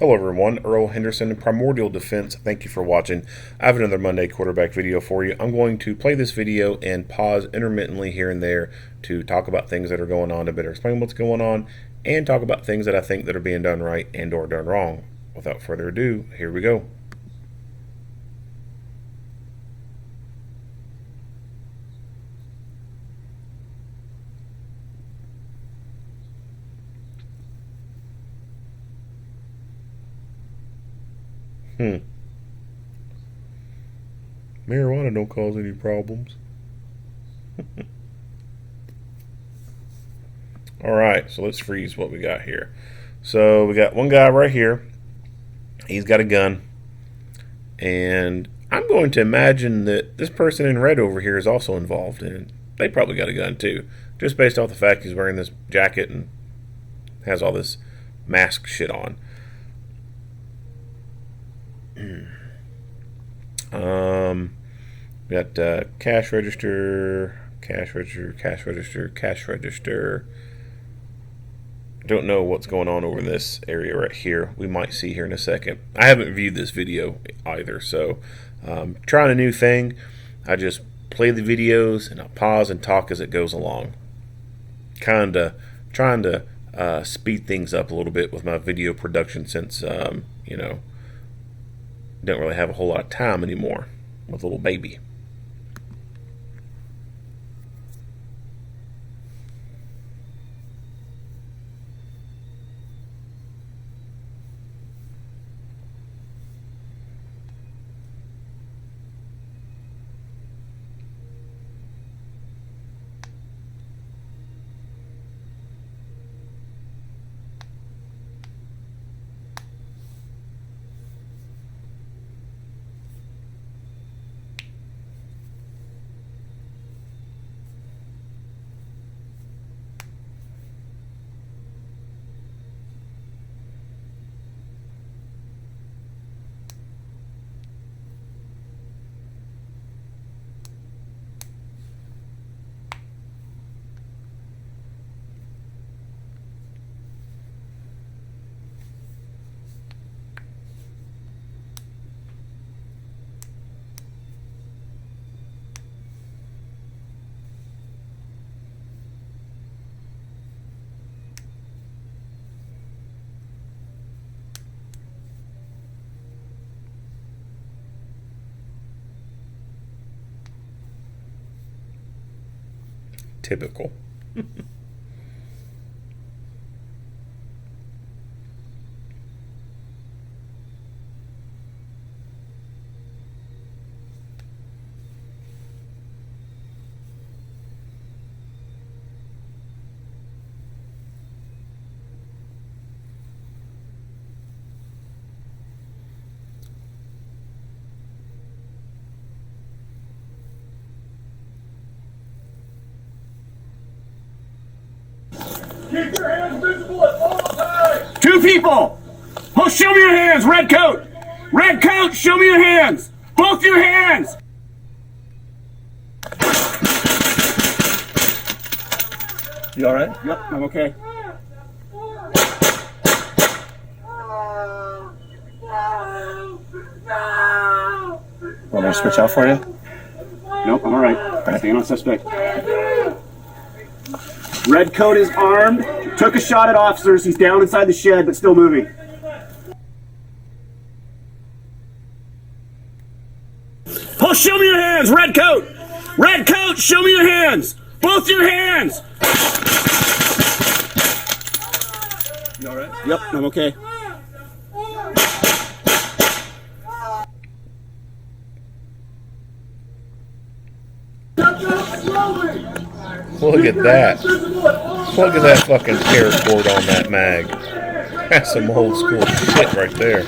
Hello everyone, Earl Henderson, Primordial Defense. Thank you for watching. I have another Monday quarterback video for you. I'm going to play this video and pause intermittently here and there to talk about things that are going on, to better explain what's going on, and talk about things that I think that are being done right and or done wrong. Without further ado, here we go. Marijuana don't cause any problems. Alright, so let's freeze what we got here. So we got one guy right here. He's got a gun. And I'm going to imagine that this person in red over here is also involved in it. They probably got a gun too. Just based off the fact he's wearing this jacket and has all this mask shit on. We got cash register. Don't know what's going on over this area right here. We might see here in a second. I haven't viewed this video either, so trying a new thing. I just play the videos and I pause and talk as it goes along. Kinda trying to speed things up a little bit with my video production since you know, don't really have a whole lot of time anymore with a little baby. Typical. Keep your hands visible at all times! Two people! Oh, show me your hands, red coat! Red coat, show me your hands! Both your hands! You alright? Yep, I'm okay. Want me to switch out for you? Nope, I'm alright. Staying on suspect. Red coat is armed, took a shot at officers, he's down inside the shed but still moving. Oh, show me your hands, red coat! Red coat, show me your hands! Both your hands! You alright? Yep, I'm okay. Look at that. Look at that fucking paracord on that mag. That's some old school shit right there.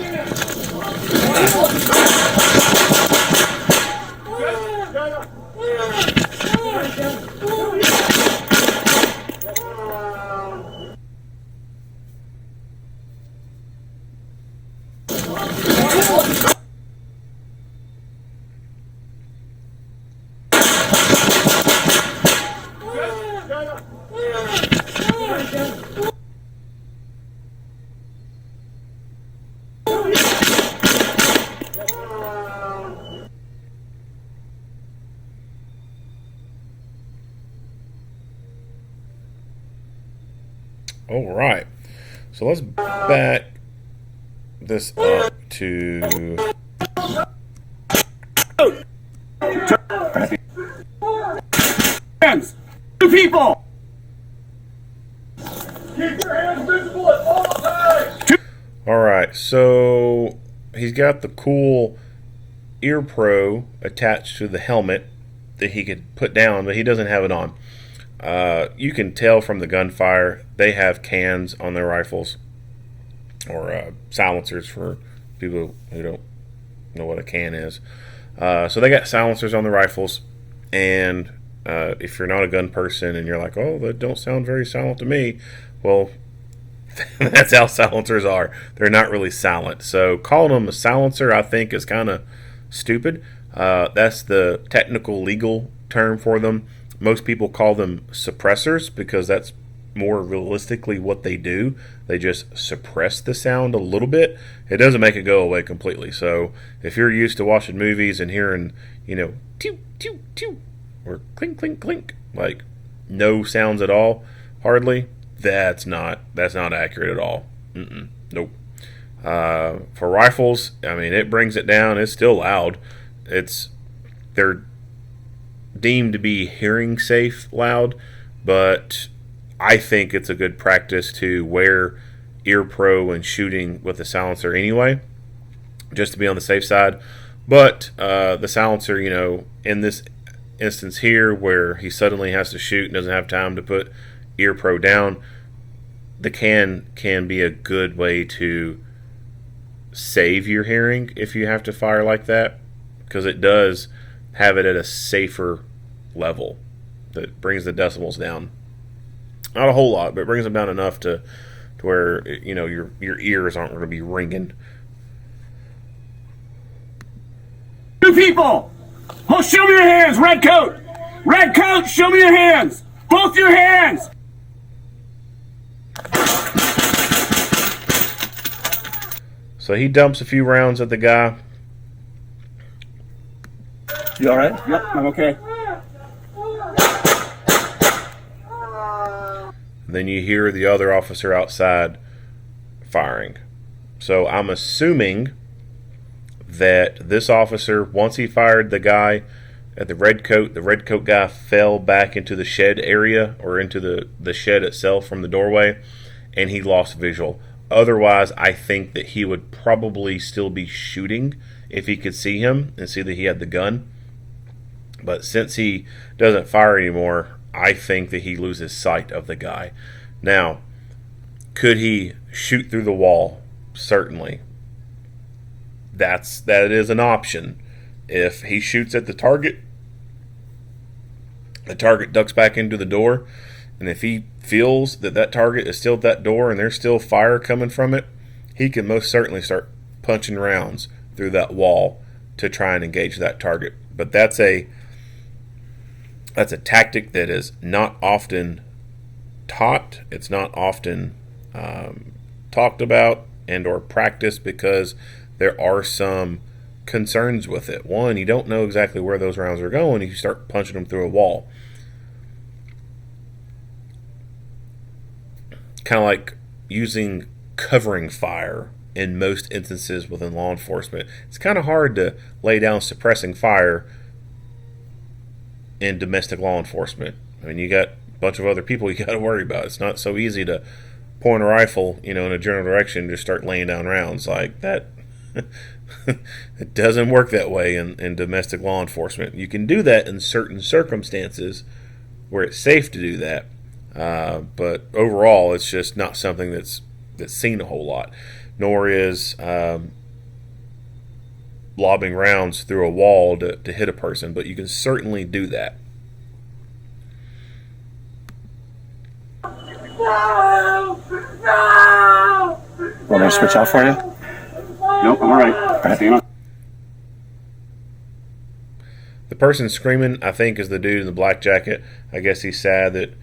All right. So let's back this up to... Hands! Two people! Keep your hands visible at all times! All right, so he's got the cool ear pro attached to the helmet that he could put down, but he doesn't have it on. You can tell from the gunfire they have cans on their rifles, or silencers for people who don't know what a can is. So they got silencers on the rifles, and if you're not a gun person and you're like, oh, that don't sound very silent to me, well, that's how silencers are. They're not really silent. So calling them a silencer, I think, is kind of stupid. That's the technical legal term for them. Most people call them suppressors because that's more realistically what they do. They just suppress the sound a little bit. It doesn't make it go away completely. So if you're used to watching movies and hearing, toot, toot, toot, or clink, clink, clink, like no sounds at all, hardly, that's not accurate at all. Nope. For rifles, I mean, it brings it down. It's still loud. They're deemed to be hearing safe loud, but I think it's a good practice to wear ear pro when shooting with a silencer anyway, just to be on the safe side. But the silencer, in this instance here where he suddenly has to shoot and doesn't have time to put ear pro down, the can be a good way to save your hearing if you have to fire like that, because it does have it at a safer level that brings the decibels down. Not a whole lot, but it brings them down enough to where your ears aren't going to be ringing. Two people! Oh, show me your hands, red coat! Red coat, show me your hands! Both your hands! So he dumps a few rounds at the guy. You alright? Yep, I'm okay. Then you hear the other officer outside firing. So I'm assuming that this officer, once he fired the guy at the red coat guy fell back into the shed area, or into the shed itself from the doorway, and he lost visual. Otherwise, I think that he would probably still be shooting if he could see him and see that he had the gun. But since he doesn't fire anymore, I think that he loses sight of the guy. Now, could he shoot through the wall? Certainly. That is an option. If he shoots at the target ducks back into the door, and if he feels that target is still at that door and there's still fire coming from it, he can most certainly start punching rounds through that wall to try and engage that target. But that's a tactic that is not often taught. It's not often talked about and or practiced because there are some concerns with it. One, you don't know exactly where those rounds are going if you start punching them through a wall. Kind of like using covering fire in most instances within law enforcement. It's kind of hard to lay down suppressing fire in domestic law enforcement. I mean, you got a bunch of other people you got to worry about. It's not so easy to point a rifle, in a general direction and just start laying down rounds like that. It doesn't work that way in domestic law enforcement. You can do that in certain circumstances where it's safe to do that, but overall, it's just not something that's seen a whole lot. Nor is lobbing rounds through a wall to hit a person, but you can certainly do that. No! No! Want me to switch out for you? Nope, I'm alright. The person screaming, I think, is the dude in the black jacket. I guess he's sad that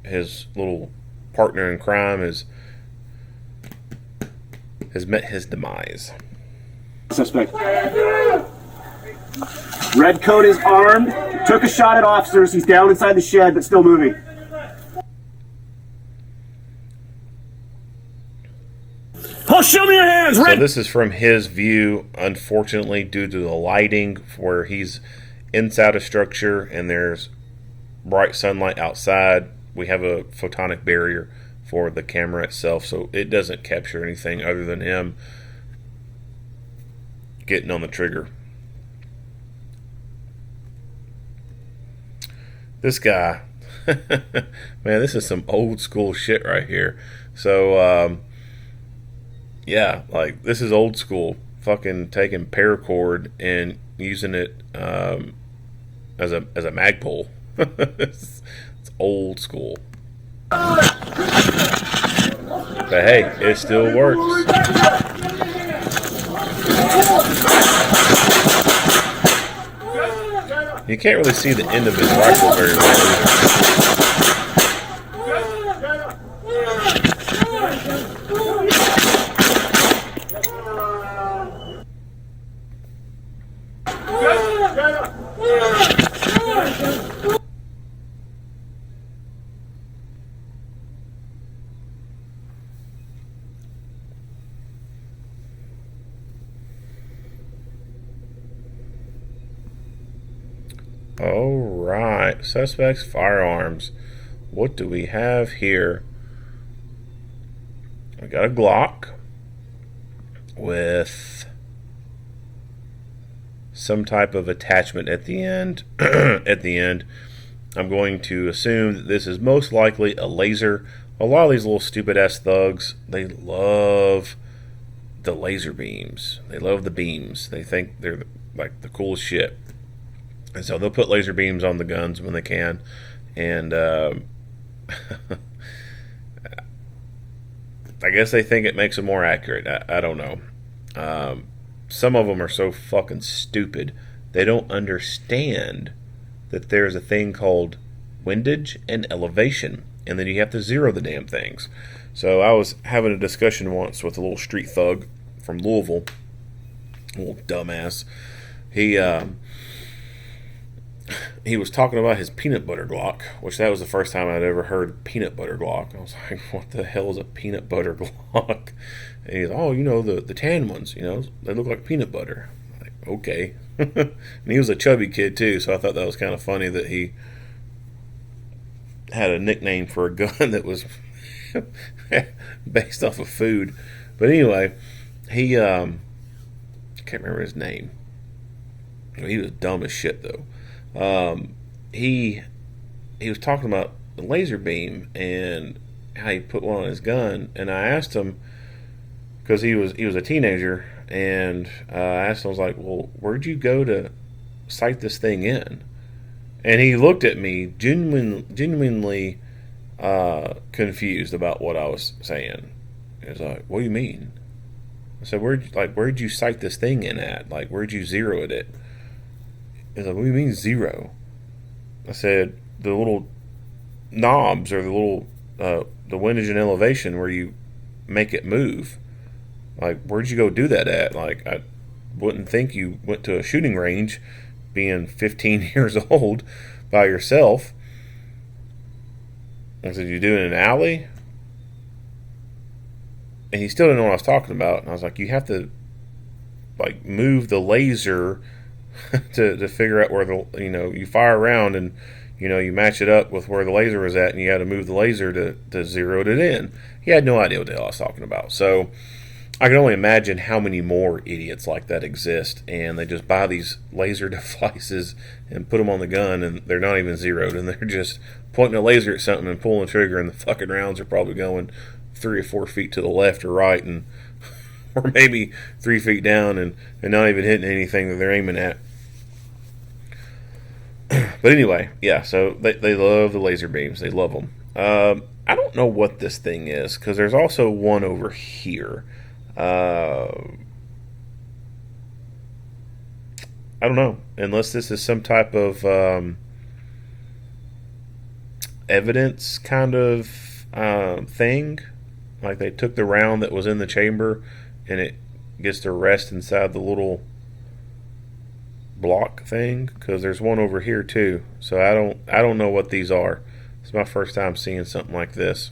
his little partner in crime has met his demise. Suspect. Red coat is armed. Took a shot at officers. He's down inside the shed, but still moving. Oh, show me your hands, So red. this is from his view, unfortunately, due to the lighting, where he's inside a structure and there's bright sunlight outside. We have a photonic barrier for the camera itself, so it doesn't capture anything other than him getting on the trigger. This guy, man, this is some old school shit right here. So, yeah, like, this is old school. Fucking taking paracord and using it as a magpole. It's old school. But hey, it still works. You can't really see the end of his rifle very well Alright, suspects, firearms. What do we have here? We got a Glock with some type of attachment at the end. At the end, I'm going to assume that this is most likely a laser. A lot of these little stupid ass thugs, they love the laser beams. They love the beams. They think they're like the coolest shit. And so they'll put laser beams on the guns when they can. And I guess they think it makes them more accurate. I don't know. Some of them are so fucking stupid. They don't understand that there's a thing called windage and elevation. And then you have to zero the damn things. So I was having a discussion once with a little street thug from Louisville. A little dumbass. He was talking about his peanut butter Glock, which that was the first time I'd ever heard peanut butter Glock. I was like, what the hell is a peanut butter Glock? And he's, oh, you know, the tan ones, you know, they look like peanut butter. I'm like, okay. And he was a chubby kid, too, so I thought that was kind of funny that he had a nickname for a gun that was based off of food. But anyway, he, I can't remember his name. He was dumb as shit, though. He was talking about the laser beam and how he put one on his gun, and I asked him, because he was a teenager, and I asked him, I was like, well, where'd you go to sight this thing in? And he looked at me genuinely confused about what I was saying. He was like, what do you mean? I said, where'd you sight this thing in at? Like, where'd you zero it at? He's like, what do you mean zero? I said, the little knobs, or the little the windage and elevation where you make it move. Like, where'd you go do that at? Like, I wouldn't think you went to a shooting range being 15 years old by yourself. I said, you do it in an alley? And he still didn't know what I was talking about. And I was like, you have to, like, move the laser to figure out where the, you know, you fire around and, you know, you match it up with where the laser was at, and you got to move the laser to zero it in. He had no idea what the hell I was talking about. So I can only imagine how many more idiots like that exist, and they just buy these laser devices and put them on the gun, and they're not even zeroed, and they're just pointing a laser at something and pulling the trigger, and the fucking rounds are probably going 3 or 4 feet to the left or right, and or maybe 3 feet down, and not even hitting anything that they're aiming at. But anyway, yeah, so they love the laser beams. They love them. I don't know what this thing is, because there's also one over here. I don't know, unless this is some type of evidence kind of thing. Like, they took the round that was in the chamber and it gets to rest inside the little block thing, because there's one over here too. So I don't know what these are. It's my first time seeing something like this.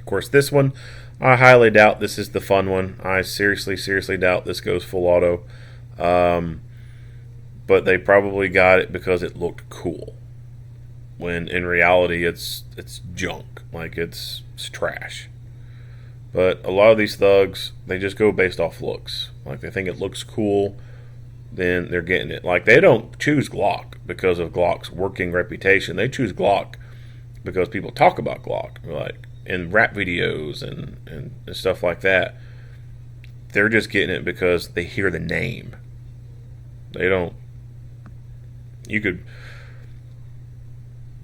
Of course, this one, I highly doubt this is the fun one. I seriously doubt this goes full auto. But they probably got it because it looked cool. When in reality, it's junk. Like, it's trash. But a lot of these thugs, they just go based off looks. Like, they think it looks cool, then they're getting it. Like, they don't choose Glock because of Glock's working reputation. They choose Glock because people talk about Glock, like in rap videos and stuff like that. They're just getting it because they hear the name. They don't.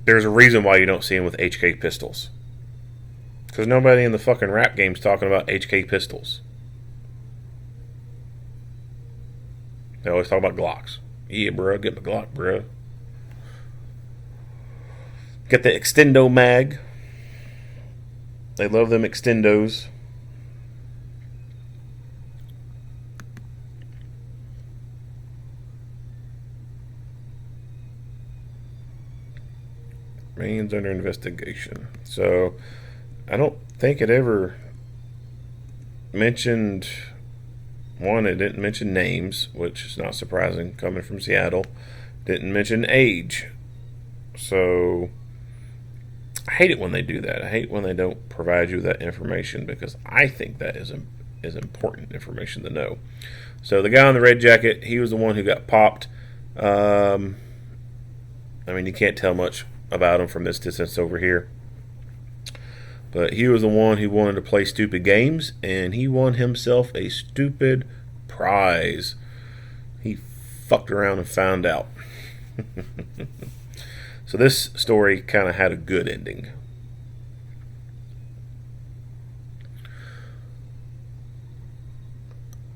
There's a reason why you don't see them with HK pistols. Because nobody in the fucking rap game's talking about HK pistols. They always talk about Glocks. Yeah, bro, get my Glock, bro. Get the Extendo mag. They love them Extendos. Remains under investigation. So, I don't think it ever mentioned. One, it didn't mention names, which is not surprising coming from Seattle. Didn't mention age. So, I hate it when they do that. I hate when they don't provide you that information because I think that is important information to know. So, the guy in the red jacket, he was the one who got popped. I mean, you can't tell much about him from this distance over here. But he was the one who wanted to play stupid games, and he won himself a stupid prize. He fucked around and found out. So this story kind of had a good ending.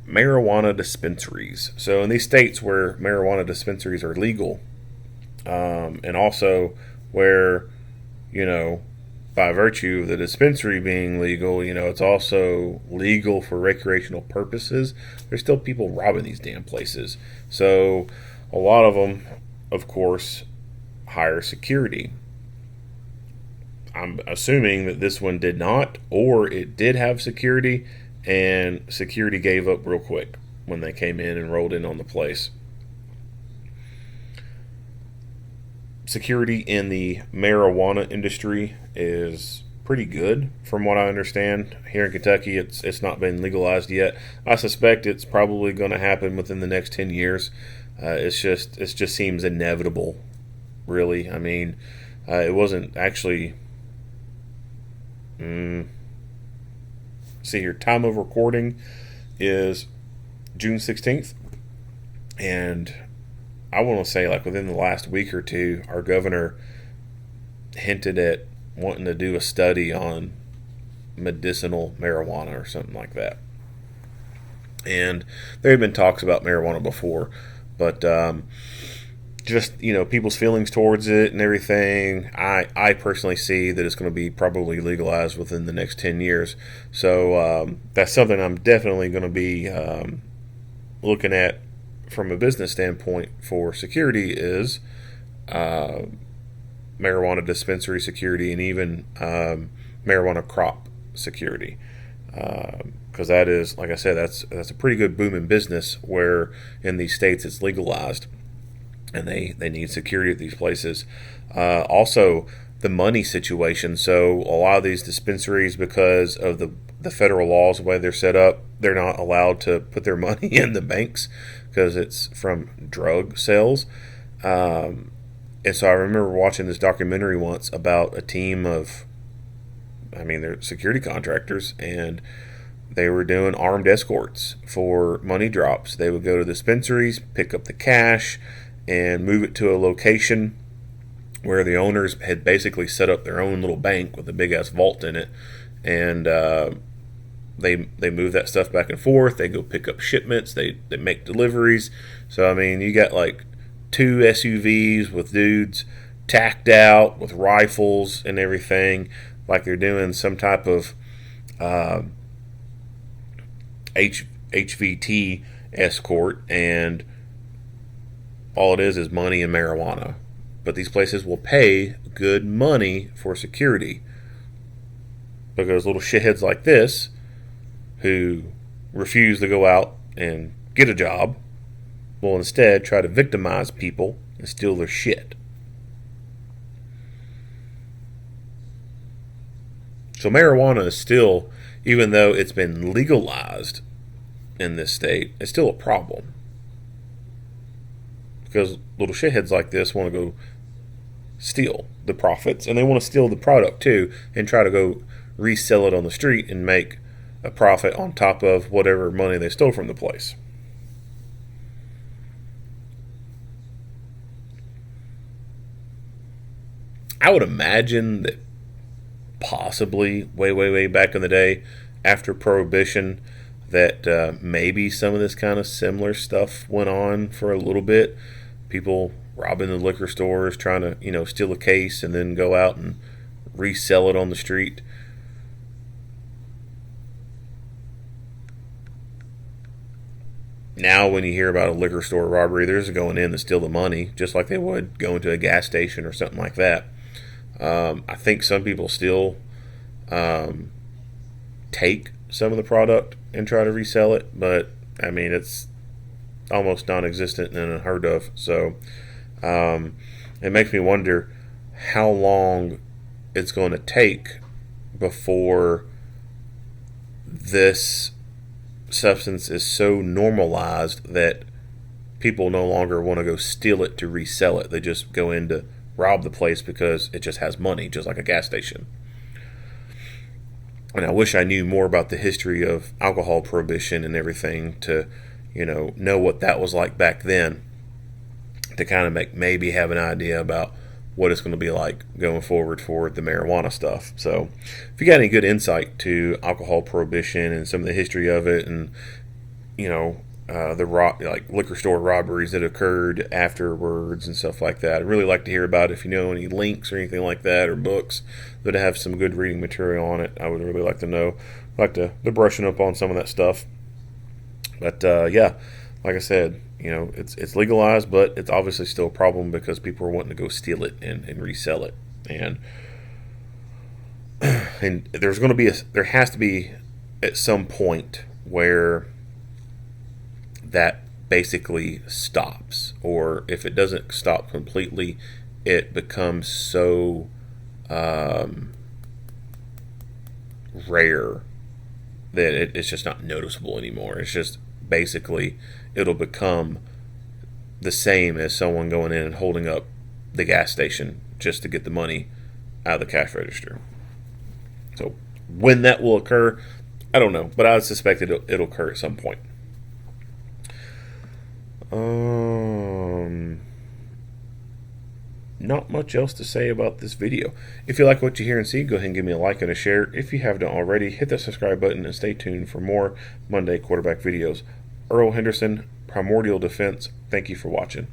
Marijuana dispensaries. So in these states where marijuana dispensaries are legal, and also where, by virtue of the dispensary being legal, it's also legal for recreational purposes. There's still people robbing these damn places. So a lot of them, of course, hire security. I'm assuming that this one did not, or it did have security, and security gave up real quick when they came in and rolled in on the place. Security in the marijuana industry is pretty good from what I understand. Here in Kentucky, it's not been legalized yet. I suspect it's probably going to happen within the next 10 years. It just seems inevitable, really. I mean, it wasn't actually. See here, time of recording is June 16th, and I want to say, like, within the last week or two, our governor hinted at wanting to do a study on medicinal marijuana or something like that. And there have been talks about marijuana before, but just, people's feelings towards it and everything, I personally see that it's going to be probably legalized within the next 10 years. So that's something I'm definitely going to be looking at from a business standpoint for security is marijuana dispensary security and even marijuana crop security. Because that is, like I said, that's a pretty good booming business where in these states it's legalized and they need security at these places. Also, the money situation. So a lot of these dispensaries, because of the federal laws, the way they're set up, they're not allowed to put their money in the banks because it's from drug sales. And so I remember watching this documentary once about a team of, they're security contractors, and they were doing armed escorts for money drops. They would go to dispensaries, pick up the cash, and move it to a location where the owners had basically set up their own little bank with a big-ass vault in it. And they move that stuff back and forth. They go pick up shipments. They make deliveries. So, you got like 2 SUVs with dudes tacked out with rifles and everything, like they're doing some type of HVT escort, and all it is money and marijuana. But these places will pay good money for security. because little shitheads like this who refuse to go out and get a job will instead try to victimize people and steal their shit. So marijuana is still, even though it's been legalized in this state, it's still a problem. Because little shitheads like this want to go steal the profits, and they want to steal the product too and try to go resell it on the street and make a profit on top of whatever money they stole from the place. I would imagine that possibly way back in the day after Prohibition that maybe some of this kind of similar stuff went on for a little bit. People robbing the liquor stores, trying to, steal a case and then go out and resell it on the street. Now when you hear about a liquor store robbery, there's going in to steal the money, just like they would go into a gas station or something like that. I think some people still take some of the product and try to resell it, but I mean, it's almost non-existent and unheard of. So it makes me wonder how long it's going to take before this substance is so normalized that people no longer want to go steal it to resell it. They just go in to rob the place because it just has money, just like a gas station. And I wish I knew more about the history of alcohol prohibition and everything to, know what that was like back then, to kind of maybe have an idea about what it's going to be like going forward for the marijuana stuff. So if you got any good insight to alcohol prohibition and some of the history of it, and the liquor store robberies that occurred afterwards and stuff like that, I'd really like to hear about it. If you know any links or anything like that, or books that have some good reading material on it, I would really like to know. I'd like to brushing up on some of that stuff. But yeah, like I said, it's legalized, but it's obviously still a problem because people are wanting to go steal it and resell it. And there has to be at some point where that basically stops, or if it doesn't stop completely, it becomes so rare that it's just not noticeable anymore. It's just basically, it'll become the same as someone going in and holding up the gas station just to get the money out of the cash register. So when that will occur, I don't know, but I suspect it'll occur at some point. Not much else to say about this video. If you like what you hear and see, go ahead and give me a like and a share. If you haven't already, hit that subscribe button and stay tuned for more Monday quarterback videos. Earl Henderson, Primordial Defense, thank you for watching.